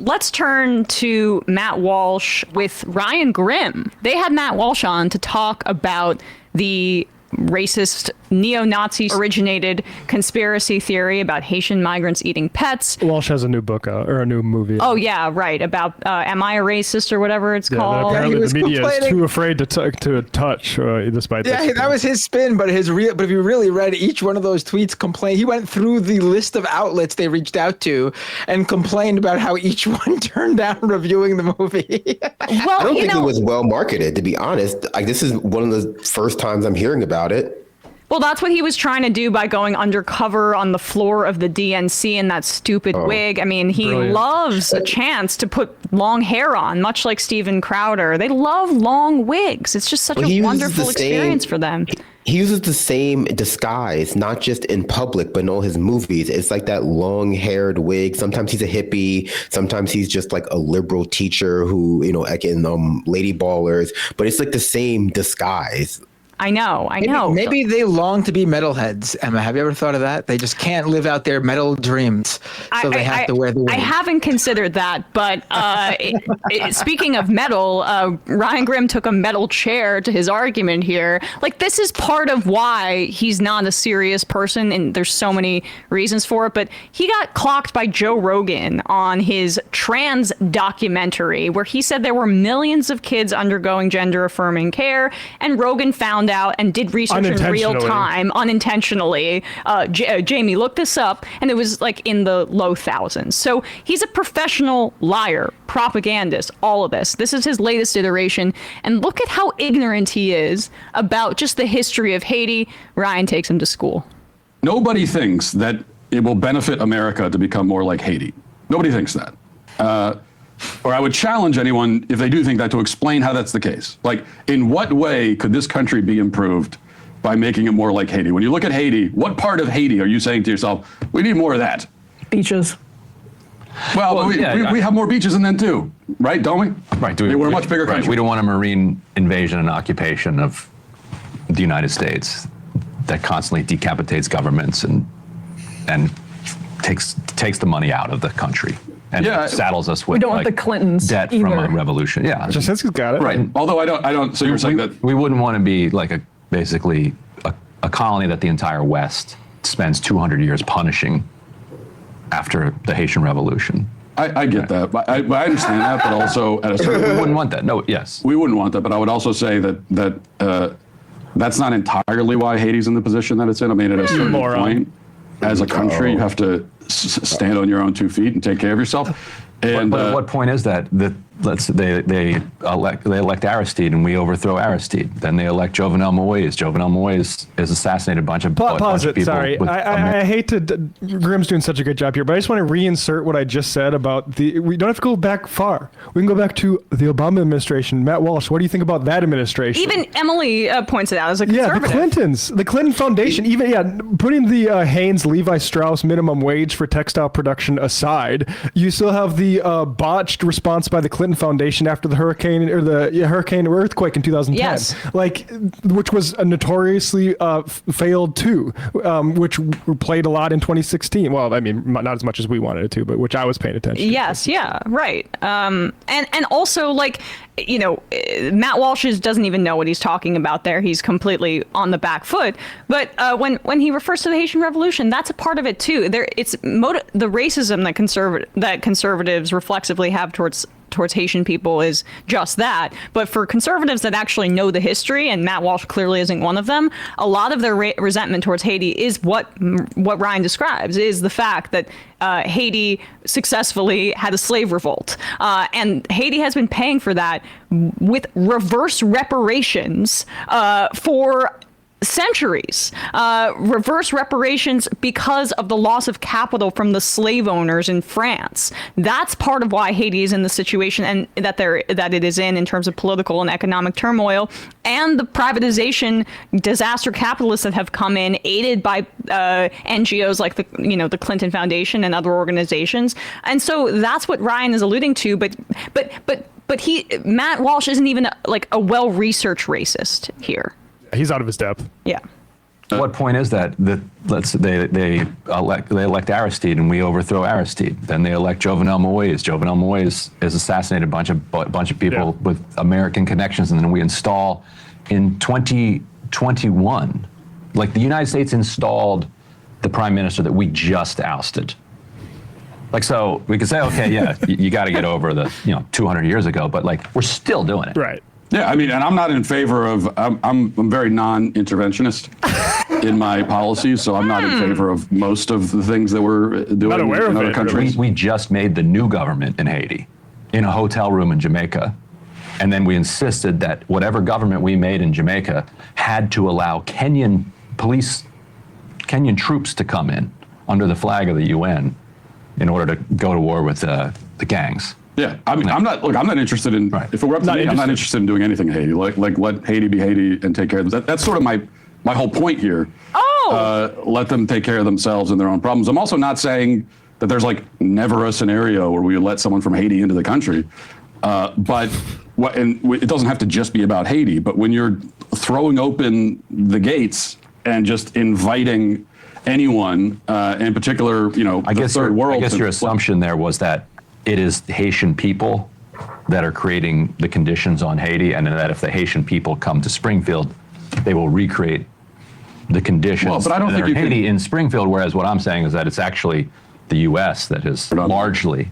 let's turn to Matt Walsh with Ryan Grimm. They had Matt Walsh on to talk about the racist neo-Nazi originated conspiracy theory about Haitian migrants eating pets. Walsh has a new book out, or a new movie. Oh yeah, right. About Am I a Racist or whatever it's called. Apparently the media is too afraid to touch, despite that. Yeah, that was his spin, but if you really read each one of those tweets, he went through the list of outlets they reached out to and complained about how each one turned down reviewing the movie. Well, I don't think it was well marketed, to be honest. Like, this is one of the first times I'm hearing about it. Well, that's what he was trying to do by going undercover on the floor of the DNC in that stupid wig. I mean, he loves a chance to put long hair on, much like Steven Crowder. They love long wigs. It's just such a wonderful experience for them. He uses the same disguise, not just in public, but in all his movies. It's like that long-haired wig. Sometimes he's a hippie. Sometimes he's just like a liberal teacher who, like in Lady Ballers. But it's like the same disguise. I know. Maybe they long to be metalheads, Emma. Have you ever thought of that? They just can't live out their metal dreams, so they have to wear the wig. I haven't considered that, but speaking of metal, Ryan Grimm took a metal chair to his argument here. Like, this is part of why he's not a serious person, and there's so many reasons for it, but he got clocked by Joe Rogan on his trans documentary, where he said there were millions of kids undergoing gender-affirming care, and Rogan found out and did research in real time unintentionally. Jamie looked this up, and it was like in the low thousands. So he's a professional liar, propagandist, all of this. This is his latest iteration, and look at how ignorant he is about just the history of Haiti. Ryan takes him to school. Nobody thinks that it will benefit America to become more like Haiti. Nobody thinks that. Or I would challenge anyone, if they do think that, to explain how that's the case. Like, in what way could this country be improved by making it more like Haiti? When you look at Haiti, what part of Haiti are you saying to yourself, we need more of that? Beaches. Well, we have more beaches than them too, right? Don't we? Right. We're a much bigger country. We don't want a marine invasion and occupation of the United States that constantly decapitates governments and takes the money out of the country. And saddles us with we don't want the Clintons debt either. from a revolution. Yeah, Jasinski's got it. Right. Although I don't. So you're saying that we wouldn't want to be like basically a colony that the entire West spends 200 years punishing after the Haitian Revolution. I get that. I understand that, but also at a certain we wouldn't want that. No. Yes. We wouldn't want that, but I would also say that that's not entirely why Haiti's in the position that it's in. I mean, at a certain point, as a country, you have to stand on your own 2 feet and take care of yourself. And but at what point is that? They elect Aristide and we overthrow Aristide. Then they elect Jovenel Moïse. Jovenel Moïse is assassinated a bunch of people. Sorry, I hate to. Grimm's doing such a good job here, but I just want to reinsert what I just said about we don't have to go back far. We can go back to the Obama administration. Matt Walsh, what do you think about that administration? Even Emily points it out as a conservative. Yeah, the Clintons, the Clinton Foundation, even putting the Haynes Levi Strauss minimum wage for textile production aside, you still have the botched response by the Clinton Foundation after the hurricane or earthquake in 2010. Yes. Which was a notoriously failed too, which played a lot in 2016. Well, I mean, not as much as we wanted it to, but which I was paying attention to. Yes, yeah, right. And also, Matt Walsh doesn't even know what he's talking about there. He's completely on the back foot. But when he refers to the Haitian Revolution, that's a part of it too. It's the racism that conservatives reflexively have towards Haitian people is just that. But for conservatives that actually know the history, and Matt Walsh clearly isn't one of them, a lot of their resentment towards Haiti is what Ryan describes, is the fact that Haiti successfully had a slave revolt. And Haiti has been paying for that with reverse reparations for centuries. Reverse reparations because of the loss of capital from the slave owners in France. That's part of why Haiti is in the situation and that it is in terms of political and economic turmoil, and the privatization disaster capitalists that have come in, aided by NGOs like the Clinton Foundation and other organizations. And so that's what Ryan is alluding to. But Matt Walsh isn't even a well-researched racist here. He's out of his depth. Yeah. What point is that? That they elect Aristide and we overthrow Aristide. Then they elect Jovenel Moise. Jovenel Moise has assassinated a bunch of people with American connections, and then we install in 2021, like the United States installed the prime minister that we just ousted. Like, so we could say, okay, yeah, you got to get over the 200 years ago, but like we're still doing it. Right. Yeah, I mean, and I'm not in favor of. I'm very non-interventionist in my policies, so I'm not in favor of most of the things that we're doing in other countries. We just made the new government in Haiti in a hotel room in Jamaica, and then we insisted that whatever government we made in Jamaica had to allow Kenyan troops to come in under the flag of the UN in order to go to war with the gangs. Yeah, I mean, I'm not interested in. Right. If it were up to me, I'm not interested in doing anything in Haiti. Like let Haiti be Haiti and take care of them. That's sort of my whole point here. Let them take care of themselves and their own problems. I'm also not saying that there's like never a scenario where we let someone from Haiti into the country. It doesn't have to just be about Haiti. But when you're throwing open the gates and just inviting anyone, in particular, I guess third world. I guess your assumption there was that it is the Haitian people that are creating the conditions on Haiti, and that if the Haitian people come to Springfield, they will recreate the conditions Well, but I don't that think are you in Haiti can- in Springfield. Whereas what I'm saying is that it's actually the U.S. that has largely.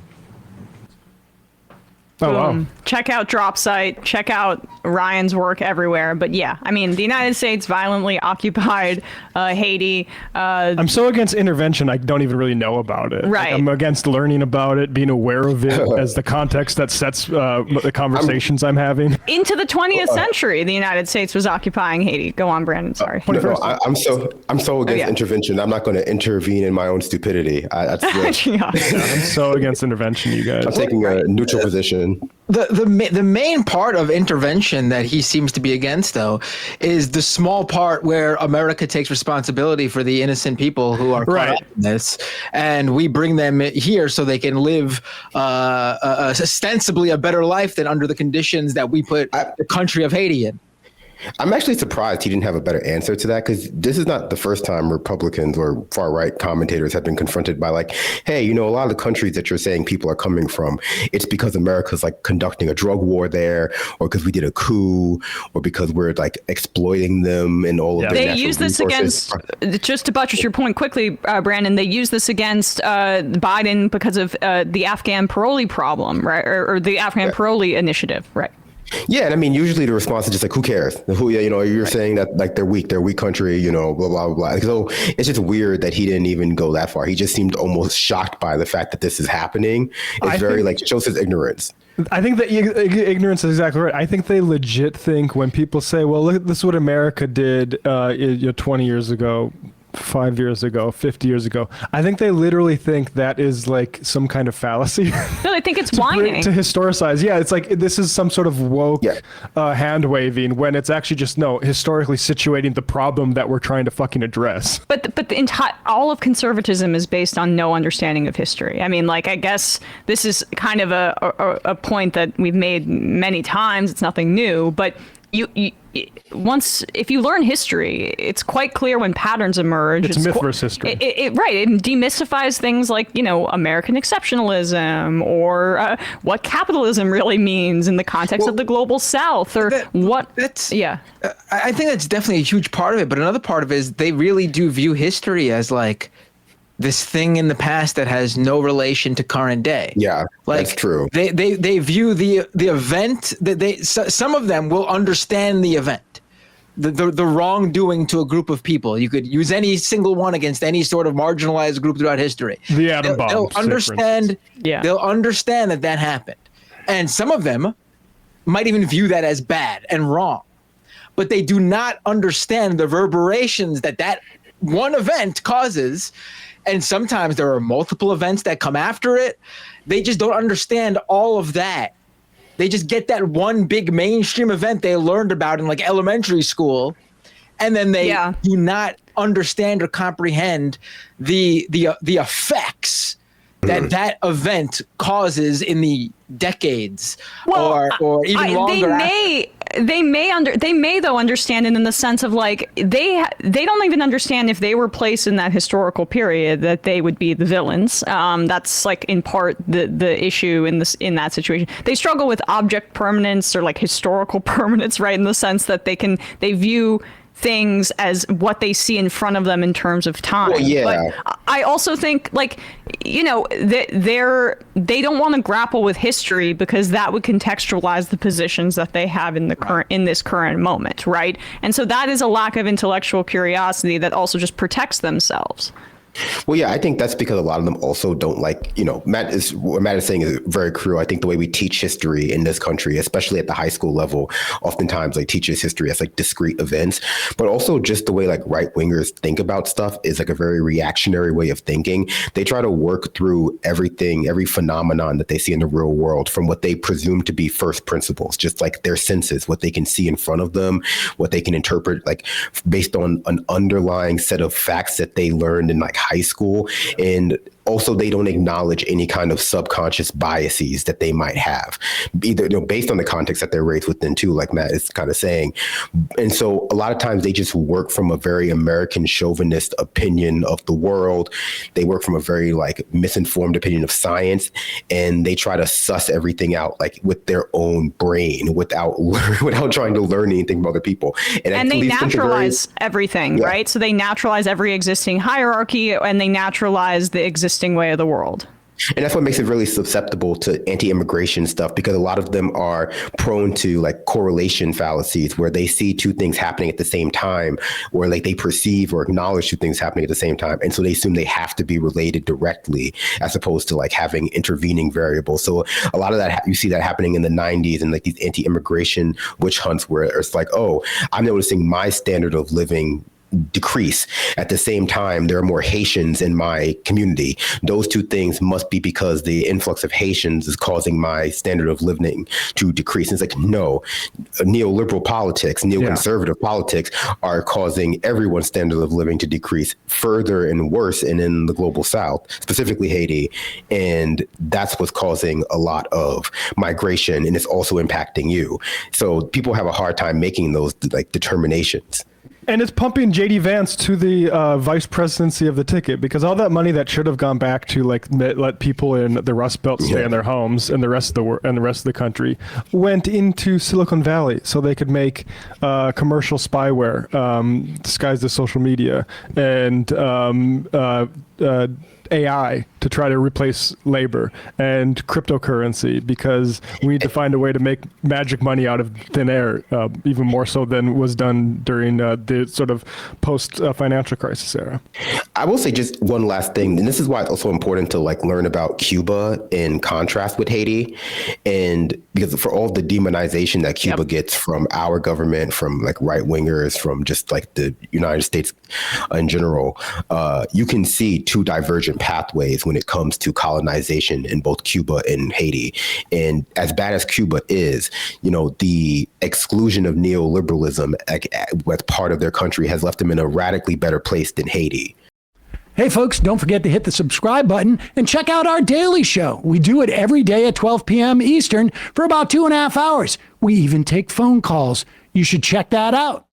Oh, wow. Check out Dropsite. Check out Ryan's work everywhere. But yeah, I mean, the United States violently occupied Haiti. I'm so against intervention, I don't even really know about it. Right. I'm against learning about it, being aware of it as the context that sets the conversations I'm having. Into the 20th century, the United States was occupying Haiti. Go on, Brandon. Sorry. No, I'm so against yeah. intervention. I'm not going to intervene in my own stupidity. Yeah. I'm so against intervention, you guys. I'm taking a neutral position. The main part of intervention that he seems to be against, though, is the small part where America takes responsibility for the innocent people who are caught up in this, and we bring them here so they can live ostensibly a better life than under the conditions that we put the country of Haiti in. I'm actually surprised he didn't have a better answer to that, because this is not the first time Republicans or far-right commentators have been confronted by like, hey, a lot of the countries that you're saying people are coming from, it's because America's like conducting a drug war there, or because we did a coup, or because we're like exploiting them and all of their They natural use this resources. against, just to buttress your point quickly, Brandon, they use this against Biden because of the Afghan parolee problem, right? Or the Afghan parolee initiative, right? Yeah, and I mean, usually the response is just like, who cares? You're saying that like they're weak country, blah, blah, blah. So it's just weird that he didn't even go that far. He just seemed almost shocked by the fact that this is happening. It shows his ignorance. I think that ignorance is exactly right. I think they legit think when people say, well, look, this is what America did 20 years ago, 5 years ago, 50 years ago. I think they literally think that is like some kind of fallacy. No, they think it's whining. To historicize. Yeah, it's like this is some sort of woke hand waving when it's actually just historically situating the problem that we're trying to fucking address. But the entire all of conservatism is based on no understanding of history. I mean, like, I guess this is kind of a point that we've made many times. It's nothing new, but if you learn history, it's quite clear when patterns emerge. It's myth versus history. It demystifies things like, American exceptionalism, or what capitalism really means in the context of the global South, or I think that's definitely a huge part of it. But another part of it is they really do view history as like this thing in the past that has no relation to current day. Yeah, that's true. They view the event that some of them will understand the event, the wrongdoing to a group of people. You could use any single one against any sort of marginalized group throughout history. The atom bomb. They'll understand. They'll understand that happened, and some of them might even view that as bad and wrong, but they do not understand the reverberations that one event causes. And sometimes there are multiple events that come after it. They just don't understand all of that. They just get that one big mainstream event they learned about in like elementary school, and then they do not understand or comprehend the effects that event causes in the decades or even longer. they may though understand it in the sense of like they don't even understand if they were placed in that historical period that they would be the villains. That's like in part the issue in that situation. They struggle with object permanence or like historical permanence, right? In the sense that they view things as what they see in front of them in terms of time. Well, yeah. But I also think, like, you know, they don't want to grapple with history because that would contextualize the positions that they have in this current moment, right? And so that is a lack of intellectual curiosity that also just protects themselves. Well, yeah, I think that's because a lot of them also don't like, you know, what Matt is saying is very true. I think the way we teach history in this country, especially at the high school level, oftentimes like teaches history as like discrete events, but also just the way like right wingers think about stuff is like a very reactionary way of thinking. They try to work through everything, every phenomenon that they see in the real world from what they presume to be first principles, just like their senses, what they can see in front of them, what they can interpret, like based on an underlying set of facts that they learned in like high school. And also they don't acknowledge any kind of subconscious biases that they might have, either, you know, based on the context that they're raised within too, like Matt is kind of saying. And so a lot of times they just work from a very American chauvinist opinion of the world. They work from a very like misinformed opinion of science, and they try to suss everything out like with their own brain without trying to learn anything from other people. And they naturalize everything, yeah. Right? So they naturalize every existing hierarchy, and they naturalize the existing way of the world. And that's what makes it really susceptible to anti-immigration stuff, because a lot of them are prone to like correlation fallacies where they see two things happening at the same time, or like they perceive or acknowledge two things happening at the same time. And so they assume they have to be related directly as opposed to like having intervening variables. So a lot of that, you see that happening in the 90s and like these anti-immigration witch hunts where it's like, oh, I'm noticing my standard of living decrease. At the same time, there are more Haitians in my community. Those two things must be because the influx of Haitians is causing my standard of living to decrease. And it's like, no, neoliberal politics, neoconservative politics are causing everyone's standard of living to decrease further and worse, and in the global South, specifically Haiti. And that's what's causing a lot of migration, and it's also impacting you. So people have a hard time making those like determinations. And it's pumping JD Vance to the vice presidency of the ticket, because all that money that should have gone back to like let people in the Rust Belt stay in their homes and the rest of the country went into Silicon Valley so they could make commercial spyware disguised as social media and AI to try to replace labor, and cryptocurrency, because we need to find a way to make magic money out of thin air, even more so than was done during the sort of post-financial crisis era. I will say just one last thing, and this is why it's also important to like learn about Cuba in contrast with Haiti, and because for all the demonization that Cuba gets from our government, from like right wingers, from just like the United States in general, you can see two divergent pathways when it comes to colonization in both Cuba and Haiti. And as bad as Cuba is, you know, the exclusion of neoliberalism as part of their country has left them in a radically better place than Haiti. Hey, folks, don't forget to hit the subscribe button and check out our daily show. We do it every day at 12 p.m. Eastern for about 2.5 hours. We even take phone calls. You should check that out.